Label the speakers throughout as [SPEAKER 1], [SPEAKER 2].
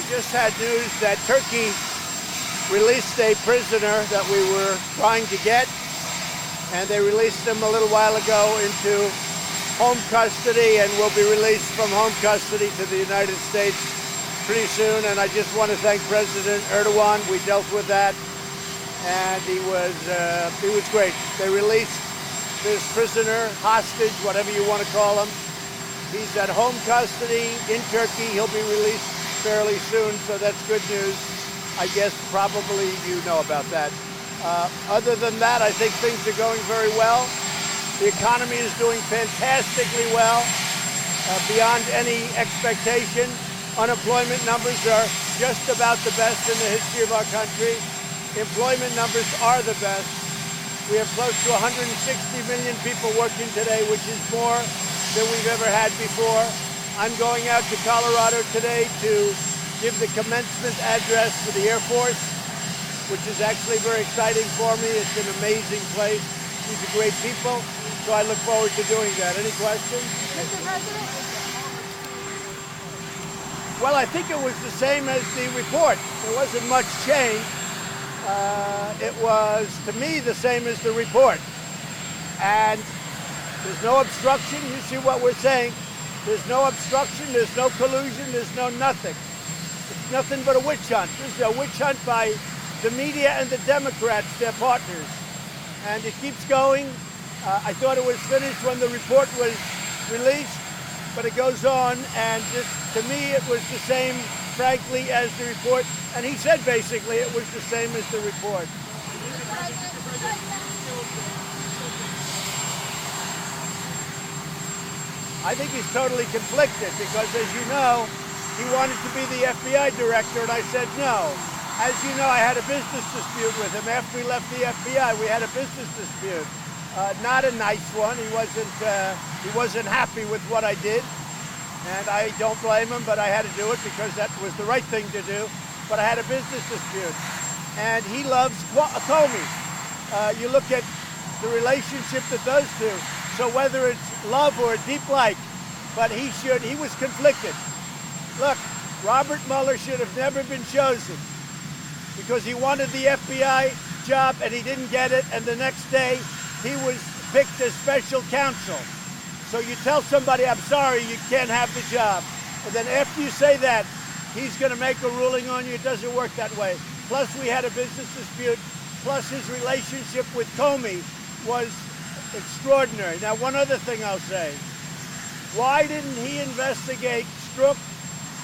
[SPEAKER 1] just had news that Turkey released a prisoner that we were trying to get, and they released him a little while ago into home custody and will be released from home custody to the United States pretty soon. And I just want to thank President Erdogan. We dealt with that, and he was great. They released this prisoner, hostage, whatever you want to call him. He's at home custody in Turkey. He'll be released fairly soon, so that's good news. I guess probably you know about that. Other than that, I think things are going very well. The economy is doing fantastically well, beyond any expectation. Unemployment numbers are just about the best in the history of our country. Employment numbers are the best. We have close to 160 million people working today, which is more than we've ever had before. I'm going out to Colorado today to give the commencement address for the Air Force, which is actually very exciting for me. It's an amazing place. These are great people, so I look forward to doing that. Any questions?
[SPEAKER 2] Mr. President?
[SPEAKER 1] Well, I think it was the same as the report. There wasn't much change. It was, to me, the same as the report. And there's no obstruction. You see what we're saying. There's no obstruction. There's no collusion. There's no nothing. It's nothing but a witch hunt. This is a witch hunt by the media and the Democrats, their partners. And it keeps going. I thought it was finished when the report was released, but it goes on. And to me, it was the same, frankly, as the report. And he said basically it was the same as the report. I think he's totally conflicted because, as you know, he wanted to be the FBI director, and I said no. As you know, I had a business dispute with him. After we left the FBI, we had a business dispute. Not a nice one. He wasn't happy with what I did, and I don't blame him, but I had to do it because that was the right thing to do. But I had a business dispute, and he loves Comey. You look at the relationship that those two. So whether it's love or a deep like, but he was conflicted. Look, Robert Mueller should have never been chosen because he wanted the FBI job and he didn't get it, and the next day he was picked as special counsel. So you tell somebody, I'm sorry, you can't have the job. And then after you say that, he's going to make a ruling on you. It doesn't work that way. Plus, we had a business dispute. Plus, his relationship with Comey was extraordinary. Now, one other thing I'll say. Why didn't he investigate Strzok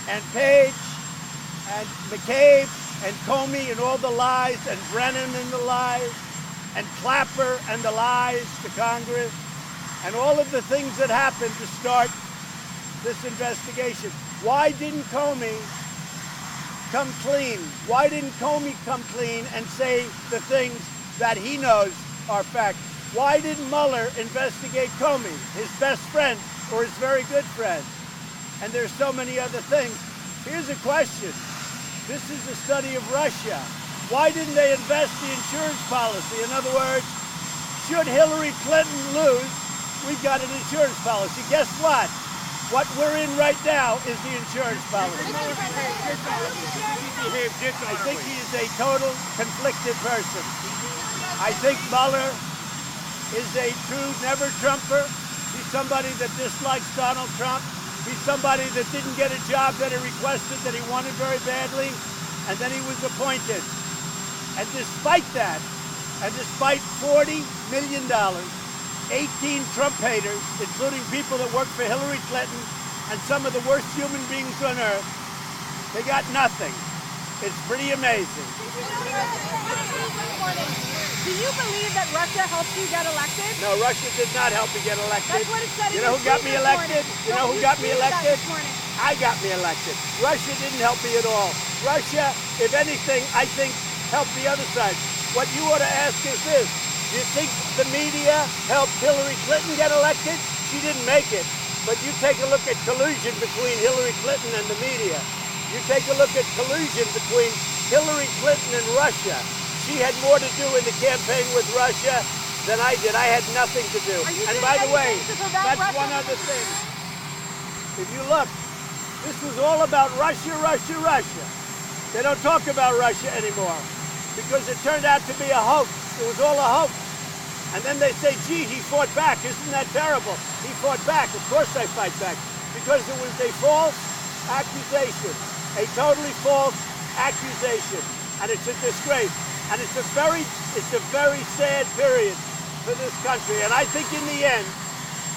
[SPEAKER 1] and Page and McCabe and Comey and all the lies and Brennan and the lies and Clapper and the lies to Congress and all of the things that happened to start this investigation? Why didn't Comey come clean? Why didn't Comey come clean and say the things that he knows are fact? Why didn't Mueller investigate Comey, his best friend or his very good friend? And there's so many other things. Here's a question. This is a study of Russia. Why didn't they invest the insurance policy? In other words, should Hillary Clinton lose, we've got an insurance policy. Guess what? What we're in right now is the insurance policy. I think he is a total conflicted person. I think Mueller is a true never-Trumper. He's somebody that dislikes Donald Trump. He's somebody that didn't get a job that he requested, that he wanted very badly, and then he was appointed. And despite that, and despite $40 million, 18 Trump haters, including people that work for Hillary Clinton and some of the worst human beings on earth, they got nothing. It's pretty amazing.
[SPEAKER 2] Do you believe that Russia helped you get elected?
[SPEAKER 1] No, Russia did not help me get elected.
[SPEAKER 2] That's what it said.
[SPEAKER 1] You know who got me elected? You know who got me elected? I got me elected. Russia didn't help me at all. Russia, if anything, I think helped the other side. What you ought to ask is this. Do you think the media helped Hillary Clinton get elected? She didn't make it. But you take a look at collusion between Hillary Clinton and the media. You take a look at collusion between Hillary Clinton and Russia. She had more to do in the campaign with Russia than I did. I had nothing to do. And by the way, that's one other thing. If you look, This was all about Russia, Russia, Russia. They don't talk about Russia anymore because it turned out to be a hoax. It was all a hoax. And then they say, gee, he fought back. Isn't that terrible? He fought back. Of course I fight back. Because it was a false accusation. A totally false accusation. And it's a disgrace. And it's a very sad period for this country. And I think in the end,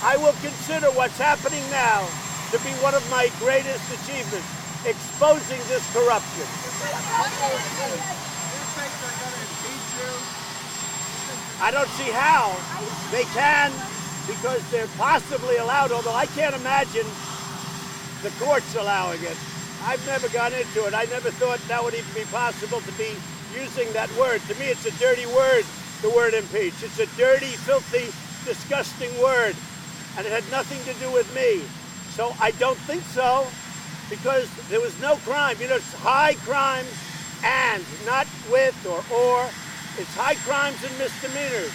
[SPEAKER 1] I will consider what's happening now to be one of my greatest achievements, exposing this corruption. I don't see how they can, because they're possibly allowed, although I can't imagine the courts allowing it. I've never gone into it. I never thought that would even be possible to be using that word. To me, it's a dirty word, the word impeach. It's a dirty, filthy, disgusting word, and it had nothing to do with me. So I don't think so, because there was no crime. You know, it's high crimes and, not with or. It's high crimes and misdemeanors.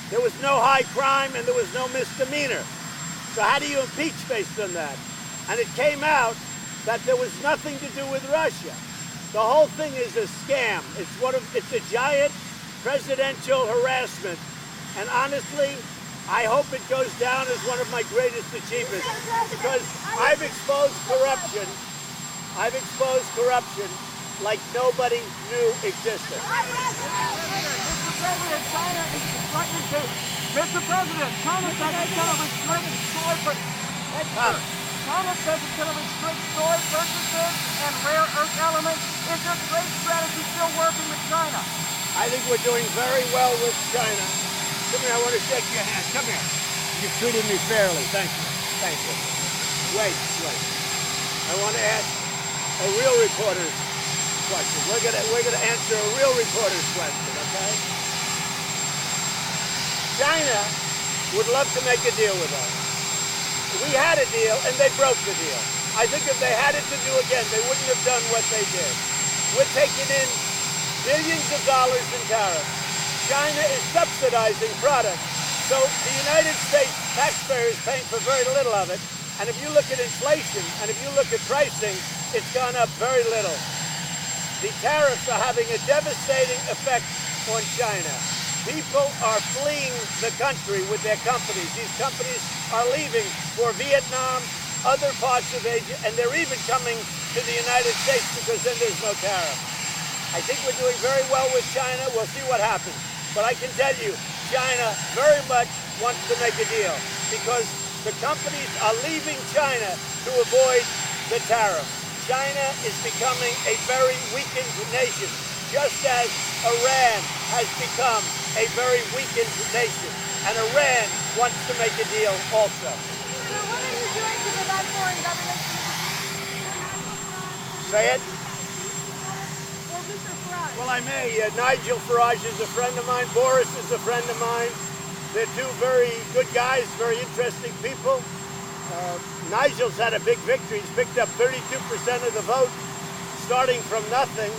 [SPEAKER 1] There was no high crime and there was no misdemeanor. So how do you impeach based on that? And it came out that there was nothing to do with Russia. The whole thing is a scam. It's a giant presidential harassment. And honestly, I hope it goes down as one of my greatest achievements, because I've exposed corruption. I've exposed corruption like nobody knew existed.
[SPEAKER 3] Mr. President, China says it's going to restrict soy China says it's going to restrict soy purchases and rare earth elements. Is your trade strategy still working with China?
[SPEAKER 1] I think we're doing very well with China. Come here, I want to shake your hand. Come here. You've treated me fairly. Thank you. Thank you. Wait. I want to ask a real reporter's question. We're gonna answer a real reporter's question, okay? China would love to make a deal with us. We had a deal and they broke the deal. I think if they had it to do again, they wouldn't have done what they did. We're taking in billions of dollars in tariffs. China is subsidizing products. So the United States taxpayer is paying for very little of it. And if you look at inflation and if you look at pricing, it's gone up very little. The tariffs are having a devastating effect on China. People are fleeing the country with their companies. These companies are leaving for Vietnam, other parts of Asia, and they're even coming to the United States because then there's no tariff. I think we're doing very well with China. We'll see what happens. But I can tell you, China very much wants to make a deal because the companies are leaving China to avoid the tariff. China is becoming a very weakened nation, just as Iran has become a very weakened nation. And Iran wants to make a deal also.
[SPEAKER 2] So what are you doing to prevent foreign governments from
[SPEAKER 1] Say it?
[SPEAKER 2] Or Mr. Farage?
[SPEAKER 1] Well, I may. Nigel Farage is a friend of mine. Boris is a friend of mine. They're two very good guys, very interesting people. Nigel's had a big victory. He's picked up 32% of the vote, starting from nothing.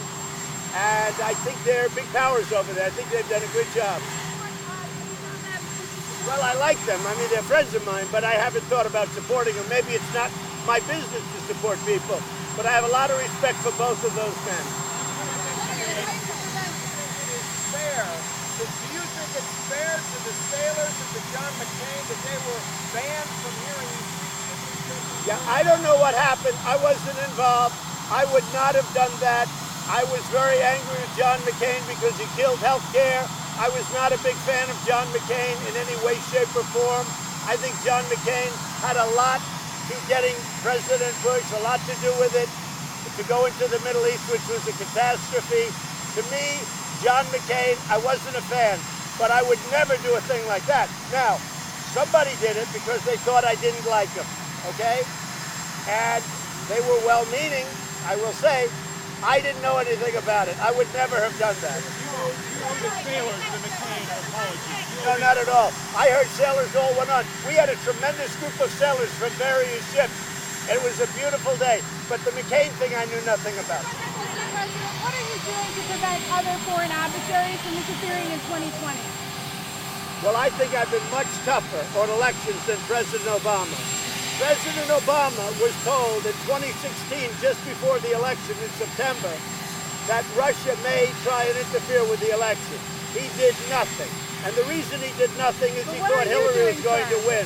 [SPEAKER 1] And I think they're big powers over there. I think they've done a good job. Well, I like them. I mean, they're friends of mine, but I haven't thought about supporting them. Maybe it's not my business to support people, but I have a lot of respect for both of those men.
[SPEAKER 3] Do you think it's fair to the sailors and to John McCain that they were banned from hearing?
[SPEAKER 1] Yeah, I don't know what happened. I wasn't involved. I would not have done that. I was very angry with John McCain because he killed health care. I was not a big fan of John McCain in any way, shape, or form. I think John McCain had a lot to getting President Bush, a lot to do with it, to go into the Middle East, which was a catastrophe. To me, John McCain, I wasn't a fan, but I would never do a thing like that. Now, somebody did it because they thought I didn't like him, okay? And they were well-meaning, I will say. I didn't know anything about it. I would never have done that.
[SPEAKER 3] You owe the sailors the McCain apology.
[SPEAKER 1] No, not at all. I heard sailors all went on. We had a tremendous group of sailors from various ships. It was a beautiful day. But the McCain thing I knew nothing about.
[SPEAKER 2] Mr. President, what are you doing to prevent other foreign adversaries from interfering in 2020?
[SPEAKER 1] Well, I think I've been much tougher on elections than President Obama. President Obama was told in 2016, just before the election in September, that Russia may try and interfere with the election. He did nothing. And the reason he did nothing is he thought Hillary was going to win.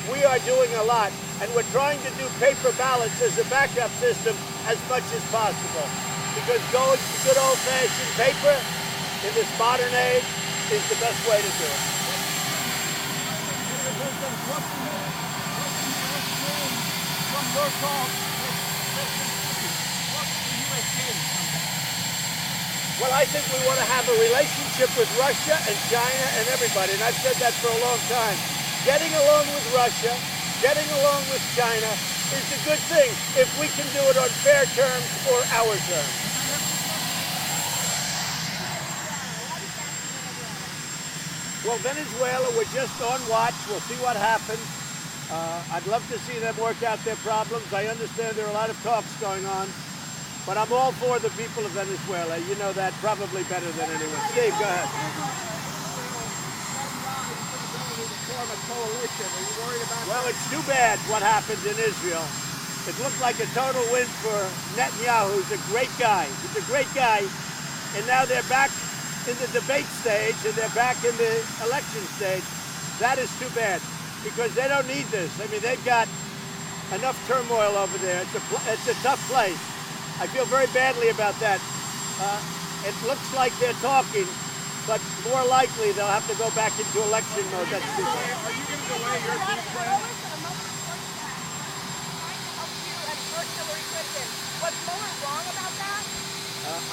[SPEAKER 1] We are doing a lot, and we're trying to do paper ballots as a backup system as much as possible. Because going to good old-fashioned paper in this modern age is the best way to do it. Well, I think we want to have a relationship with Russia and China and everybody, and I've said that for a long time. Getting along with Russia, getting along with China is a good thing if we can do it on fair terms or our terms. Well, Venezuela, we're just on watch. We'll see what happens. I'd love to see them work out their problems. I understand there are a lot of talks going on. But I'm all for the people of Venezuela. You know that probably better than anyone. Steve, go ahead. Well, it's too bad what happened in Israel. It looked like a total win for Netanyahu, who's a great guy. He's a great guy. And now they're back in the debate stage and they're back in the election stage. That is too bad because they don't need this. I mean, they've got enough turmoil over there. It's a tough place. I feel very badly about that. It looks like they're talking, but more likely they'll have to go back into election mode. That's too bad.
[SPEAKER 3] Are you going to delay your peace plan?
[SPEAKER 2] Was Mueller wrong about that?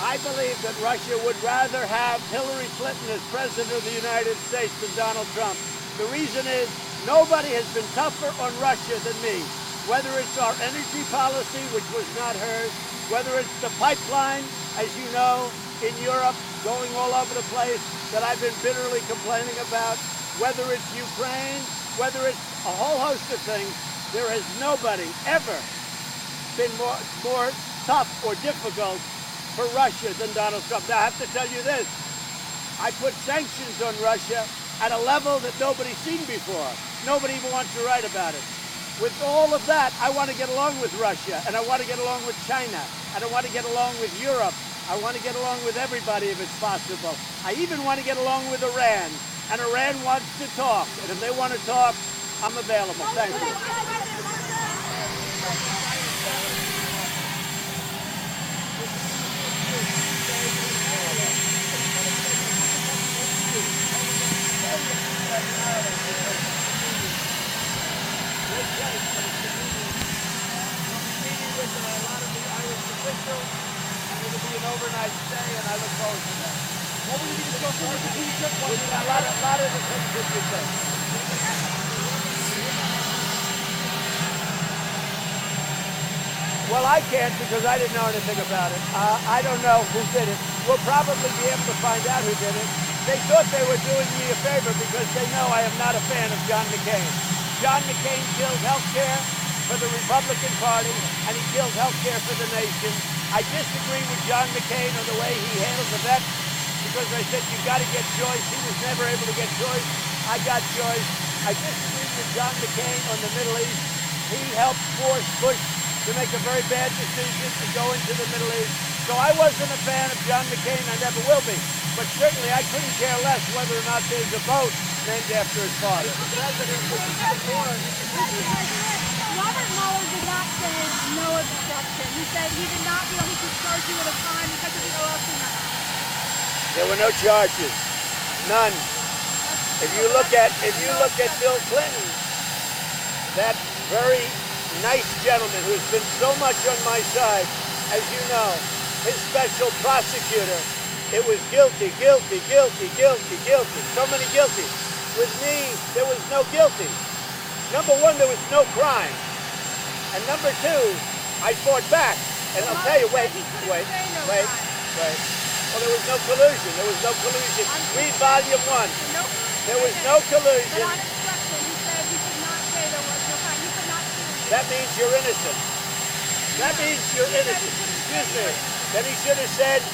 [SPEAKER 1] I believe that Russia would rather have Hillary Clinton as president of the United States than Donald Trump. The reason is nobody has been tougher on Russia than me. Whether it's our energy policy, which was not hers, whether it's the pipeline, as you know, in Europe, going all over the place, that I've been bitterly complaining about, whether it's Ukraine, whether it's a whole host of things, there has nobody ever been more tough or difficult for Russia than Donald Trump. Now, I have to tell you this. I put sanctions on Russia at a level that nobody's seen before. Nobody even wants to write about it. With all of that, I want to get along with Russia, and I want to get along with China, and I want to get along with Europe. I want to get along with everybody if it's possible. I even want to get along with Iran, and Iran wants to talk, and if they want to talk, I'm available. Thank you. Overnight stay, and I look forward to that.
[SPEAKER 3] What will you discuss with the peace?
[SPEAKER 1] A lot of the things that you say. Well, I can't because I didn't know anything about it. I don't know who did it. We'll probably be able to find out who did it. They thought they were doing me a favor because they know I am not a fan of John McCain. John McCain killed health care for the Republican Party, and he killed health care for the nation. I disagree with John McCain on the way he handled the vets because I said you've got to get choice. He was never able to get choice. I got choice. I disagree with John McCain on the Middle East. He helped force Bush to make a very bad decision to go into the Middle East. So I wasn't a fan of John McCain. I never will be. But certainly I couldn't care less whether or not there's a boat named after his father.
[SPEAKER 2] Robert Mueller did not say no obstruction. He said he did not feel he could charge you with a crime because of the OLC memo.
[SPEAKER 1] There were no charges, none. If you look at Bill Clinton, that very nice gentleman who's been so much on my side, as you know, his special prosecutor, it was guilty, guilty, guilty, guilty, guilty. So many guilty. With me, there was no guilty. Number one, there was no crime. And number two, I fought back. And I'll tell you, wait. Well, there was no collusion. There was no collusion. Read volume 1. There was no collusion.
[SPEAKER 2] But on obstruction, he said he could not say there was no crime. He could not sue.
[SPEAKER 1] That means you're innocent. That means you're innocent. Excuse me. Then he should have said,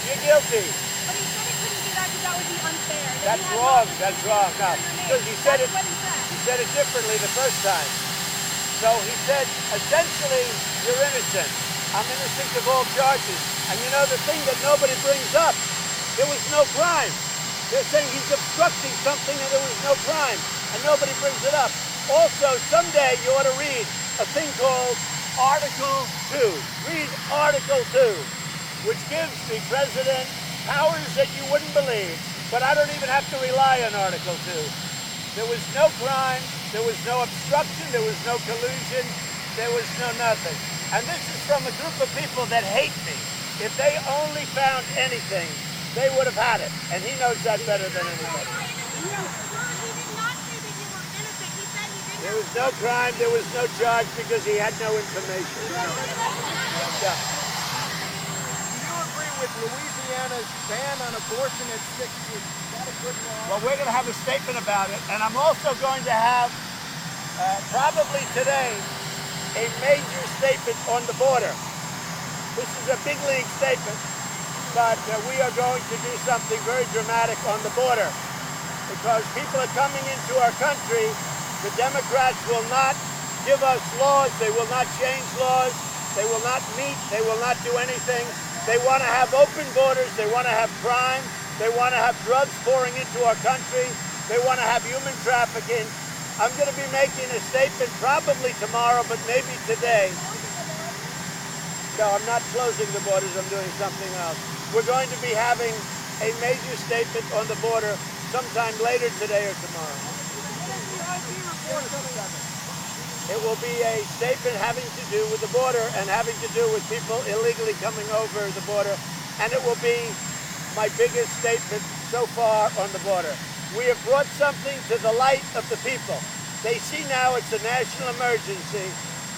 [SPEAKER 1] you're guilty.
[SPEAKER 2] But he said he couldn't do that because that would be unfair.
[SPEAKER 1] That's wrong. That's wrong. No, because he said it.
[SPEAKER 2] That's what he said.
[SPEAKER 1] He said it differently the first time. So he said, essentially, you're innocent. I'm innocent of all charges. And you know the thing that nobody brings up? There was no crime. They're saying he's obstructing something and there was no crime. And nobody brings it up. Also, someday you ought to read a thing called Article 2. Read Article 2, which gives the president powers that you wouldn't believe. But I don't even have to rely on Article 2. There was no crime. There was no obstruction. There was no collusion. There was no nothing. And this is from a group of people that hate me. If they only found anything, they would have had it. And he knows that better than anybody. There was no crime, there was no charge because he had no information.
[SPEAKER 3] Do
[SPEAKER 1] Yeah.
[SPEAKER 3] you agree with Louisiana's ban on abortion at 6 weeks? Is that a good law?
[SPEAKER 1] Well, we're going to have a statement about it, and I'm also going to have, probably today, a major statement on the border. This is a big league statement, but we are going to do something very dramatic on the border because people are coming into our country. The Democrats will not give us laws. They will not change laws. They will not meet. They will not do anything. They want to have open borders. They want to have crime. They want to have drugs pouring into our country. They want to have human trafficking. I'm going to be making a statement probably tomorrow, but maybe today. No, I'm not closing the borders. I'm doing something else. We're going to be having a major statement on the border sometime later today or tomorrow. It will be a statement having to do with the border and having to do with people illegally coming over the border. And it will be my biggest statement so far on the border. We have brought something to the light of the people. They see now it's a national emergency,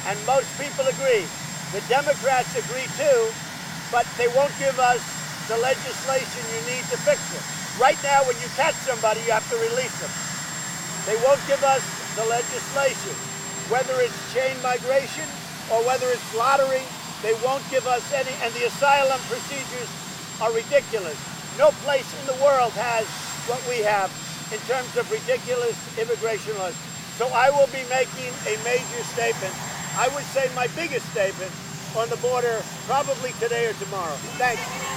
[SPEAKER 1] and most people agree. The Democrats agree too, but they won't give us the legislation you need to fix it. Right now, when you catch somebody, you have to release them. They won't give us the legislation. Whether it's chain migration or whether it's lottery, they won't give us any, and the asylum procedures are ridiculous. No place in the world has what we have in terms of ridiculous immigration laws. So I will be making a major statement. I would say my biggest statement on the border probably today or tomorrow. Thank you.